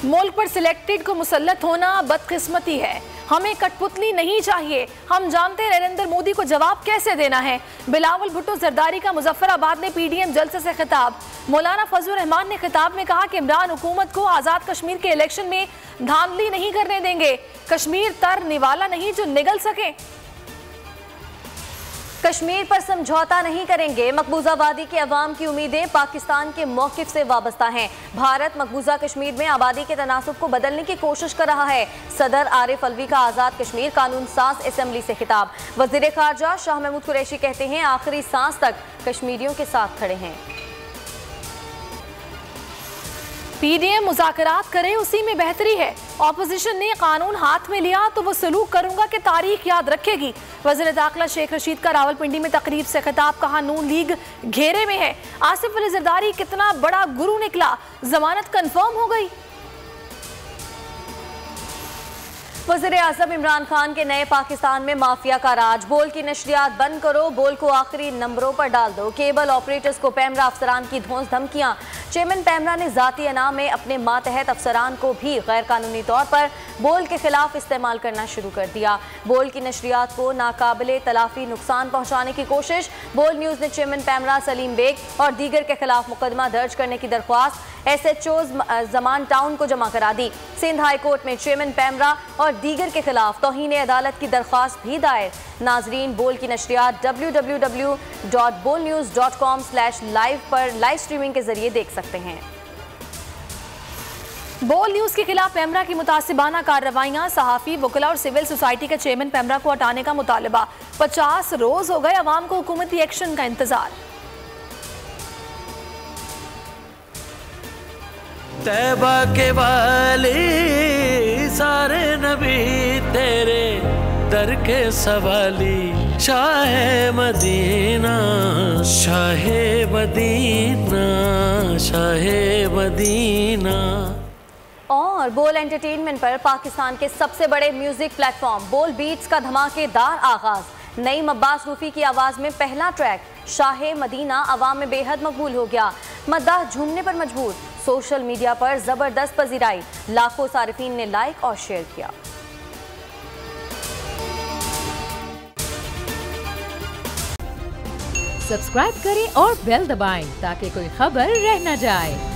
मुल्क पर सिलेक्टेड को मुसल्लत होना बदकिस्मती है। हमें कठपुतली नहीं चाहिए। हम जानते हैं नरेंद्र मोदी को जवाब कैसे देना है। बिलावल भुट्टो जरदारी का मुजफ्फराबाद में पीडीएम जलसे से खिताब। मौलाना फजलुर रहमान ने खिताब में कहा कि इमरान हुकूमत को आज़ाद कश्मीर के इलेक्शन में धांधली नहीं करने देंगे। कश्मीर तर निवाला नहीं जो निगल सके। कश्मीर पर समझौता नहीं करेंगे। मकबूजा वादी के अवाम की उम्मीदें पाकिस्तान के मौकिफ से वाबस्ता हैं। भारत मकबूजा कश्मीर में आबादी के तनासुब को बदलने की कोशिश कर रहा है। सदर आरिफ अलवी का आज़ाद कश्मीर कानून साज असम्बली से खिताब। वज़ीर खारजा शाह महमूद कुरैशी कहते हैं आखिरी सांस तक कश्मीरियों के साथ खड़े हैं। पीडीएम मुज़ाकरात करे उसी में बेहतरी है। ऑपोजिशन ने कानून हाथ में लिया तो वो सलूक करूंगा कि तारीख याद रखेगी। वज़ीर दाखिला शेख रशीद का रावलपिंडी में तकरीब से खिताब। कहा नून लीग घेरे में है। आसिफ अली जरदारी कितना बड़ा गुरु निकला। जमानत कंफर्म हो गई। वज़ीर आज़म इमरान खान के नए पाकिस्तान में माफिया का राज। बोल की नशरियात बंद करो, बोल को आखिरी नंबरों पर डाल दो। केबल ऑपरेटर्स को पैमरा अफसरान की धौंस धमकियां। चेयरमैन पैमरा ने जाती अना में अपने मातहत अफसरान को भी गैर कानूनी तौर पर बोल के खिलाफ इस्तेमाल करना शुरू कर दिया। बोल की नशरियात को नाकाबिले तलाफी नुकसान पहुंचाने की कोशिश। बोल न्यूज़ ने चेयरमैन पैमरा सलीम बेग और दीगर के खिलाफ मुकदमा दर्ज करने की दरख्वास्त SHO जमान टाउन को जमा करा दी। सिंध हाई कोर्ट में चेयरमैन पैमरा और दीगर के खिलाफ तौहीन अदालत की दरख्वास्त भी दायर। नाजरीन बोल की नशरियात www.bolnews.com/live पर लाइव स्ट्रीमिंग के जरिए देख सकते हैं। बोल न्यूज के खिलाफ पैमरा की मुतासिबाना कार्रवाइयां। सहाफी वकला और सिविल सोसाइटी के चेयरमैन पैमरा को हटाने का मुतालबा। 50 रोज हो गए अवाम को हुकूमती एक्शन का इंतजार। तैबा के वाली सारे नबी तेरे दर के सवाली। Shah Medina Shah Medina Shah Medina. और बोल एंटरटेनमेंट पर पाकिस्तान के सबसे बड़े म्यूजिक प्लेटफॉर्म बोल बीट्स का धमाकेदार आगाज। नईम अब्बास रूफी की आवाज में पहला ट्रैक शाहे मदीना अवाम में बेहद मकबूल हो गया। मद्दाह झूमने पर मजबूर। सोशल मीडिया पर जबरदस्त पजीराई। लाखों सारिफीन ने लाइक और शेयर किया। सब्सक्राइब करें और बेल दबाएं ताकि कोई खबर रह न जाए।